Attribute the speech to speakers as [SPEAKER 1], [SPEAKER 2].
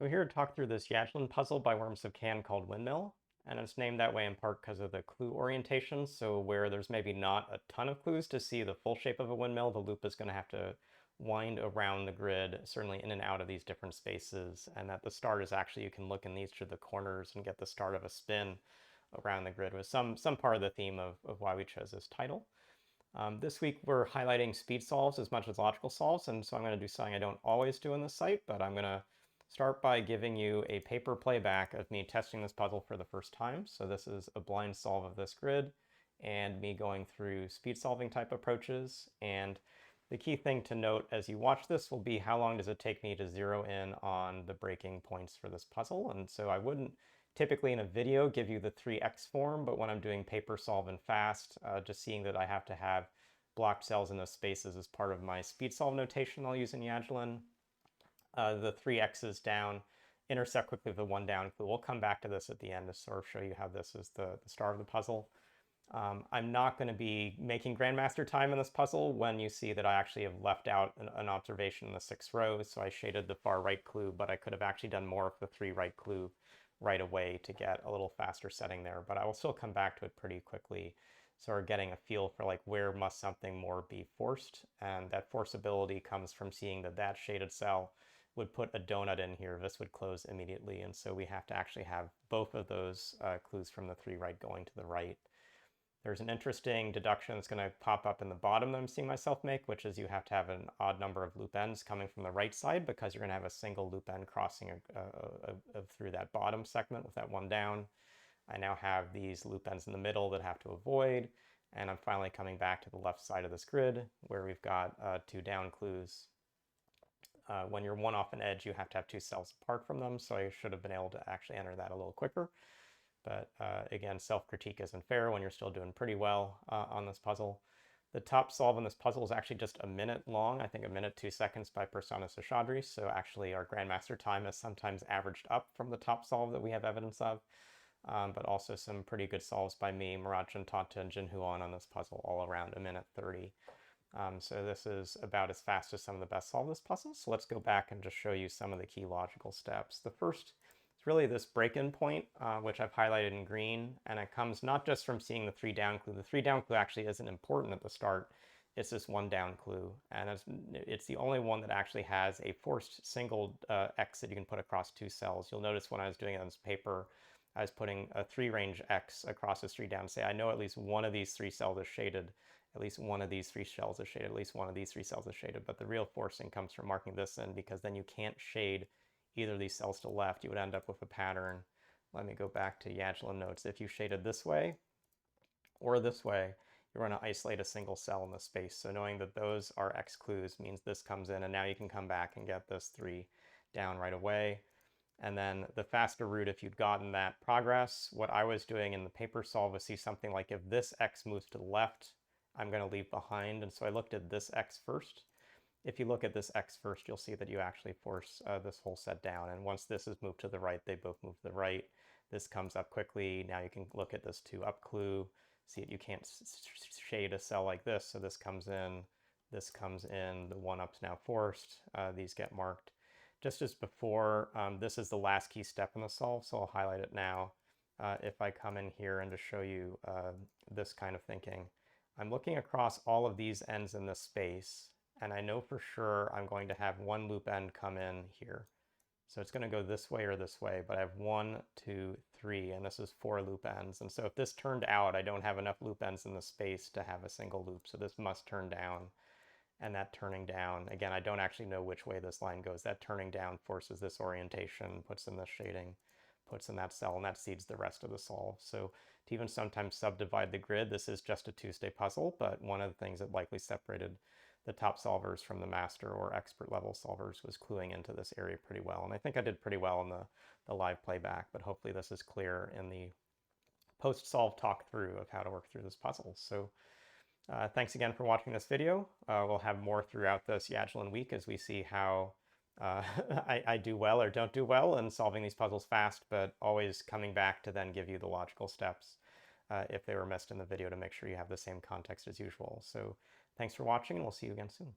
[SPEAKER 1] We're here to talk through this Yajilin puzzle by wormsofcan called Windmill, and it's named that way in part because of the clue orientation. So where there's maybe not a ton of clues to see the full shape of a windmill, the loop is going to have to wind around the grid, certainly in and out of these different spaces. And at the start is actually, you can look in each of the corners and get the start of a spin around the grid, with some part of the theme of why we chose this title. This week we're highlighting speed solves as much as logical solves, and so I'm going to do something I don't always do in this site, but I'm going to start by giving you a paper playback of me testing this puzzle for the first time. So this is a blind solve of this grid and me going through speed solving type approaches. And the key thing to note as you watch this will be how long does it take me to zero in on the breaking points for this puzzle. And so I wouldn't typically in a video give you the 3x form, but when I'm doing paper solve and fast, just seeing that I have to have blocked cells in those spaces as part of my speed solve notation I'll use in Yajilin. The 3x's down intersect quickly with the 1 down clue. We'll come back to this at the end to sort of show you how this is the star of the puzzle. I'm not going to be making Grandmaster time in this puzzle when you see that I actually have left out an observation in the 6th row, so I shaded the far right clue, but I could have actually done more of the 3 right clue right away to get a little faster setting there, but I will still come back to it pretty quickly, sort of getting a feel for like where must something more be forced, and that forceability comes from seeing that that shaded cell would put a donut in here, this would close immediately, and so we have to actually have both of those clues from the 3 right going to the right. There's an interesting deduction that's going to pop up in the bottom that I'm seeing myself make, which is you have to have an odd number of loop ends coming from the right side because you're going to have a single loop end crossing through that bottom segment with that 1 down. I now have these loop ends in the middle that have to avoid, and I'm finally coming back to the left side of this grid where we've got 2 down clues. When you're 1 off an edge, you have to have 2 cells apart from them, so I should have been able to actually enter that a little quicker. But again, self-critique isn't fair when you're still doing pretty well on this puzzle. The top solve in this puzzle is actually just a minute long, I think a minute 2 seconds by Persona Seshadri, so actually our Grandmaster time is sometimes averaged up from the top solve that we have evidence of, but also some pretty good solves by me, Murat Tata, and Jin Huan on this puzzle, all around a minute 30. So this is about as fast as some of the best solve this puzzle, so let's go back and just show you some of the key logical steps. The first is really this break-in point, which I've highlighted in green, and it comes not just from seeing the 3 down clue. The 3 down clue actually isn't important at the start. It's this 1 down clue, and it's the only one that actually has a forced single X that you can put across 2 cells. You'll notice when I was doing it on this paper, I was putting a 3 range X across this 3 down, say I know at least one of these 3 cells is shaded, at least one of these 3 cells is shaded, at least one of these 3 cells is shaded, but the real forcing comes from marking this in, because then you can't shade either of these cells to left. You would end up with a pattern. Let me go back to Yajilin notes. If you shaded this way or this way, you're going to isolate a single cell in the space. So knowing that those are X clues means this comes in, and now you can come back and get this 3 down right away. And then the faster route, if you'd gotten that progress, what I was doing in the paper solve was see something like if this X moves to the left, I'm going to leave behind. And so I looked at this X first. If you look at this X first, you'll see that you actually force this whole set down. And once this is moved to the right, they both move to the right. This comes up quickly. Now you can look at this 2 up clue. See it, you can't shade a cell like this. So this comes in, the 1 up's now forced. These get marked. Just as before, this is the last key step in the solve, so I'll highlight it now. If I come in here and to show you this kind of thinking, I'm looking across all of these ends in this space, and I know for sure I'm going to have 1 loop end come in here. So it's going to go this way or this way, but I have 1, 2, 3, and this is 4 loop ends. And so if this turned out, I don't have enough loop ends in the space to have a single loop, so this must turn down. And that turning down, again, I don't actually know which way this line goes. That turning down forces this orientation, puts in this shading, puts in that cell, and that seeds the rest of the solve. So to even sometimes subdivide the grid, this is just a Tuesday puzzle, but one of the things that likely separated the top solvers from the master or expert level solvers was cluing into this area pretty well. And I think I did pretty well in the live playback, but hopefully this is clear in the post-solve talk through of how to work through this puzzle. So thanks again for watching this video. We'll have more throughout this Yajilin week as we see how I do well or don't do well in solving these puzzles fast, but always coming back to then give you the logical steps if they were missed in the video to make sure you have the same context as usual. So thanks for watching, and we'll see you again soon.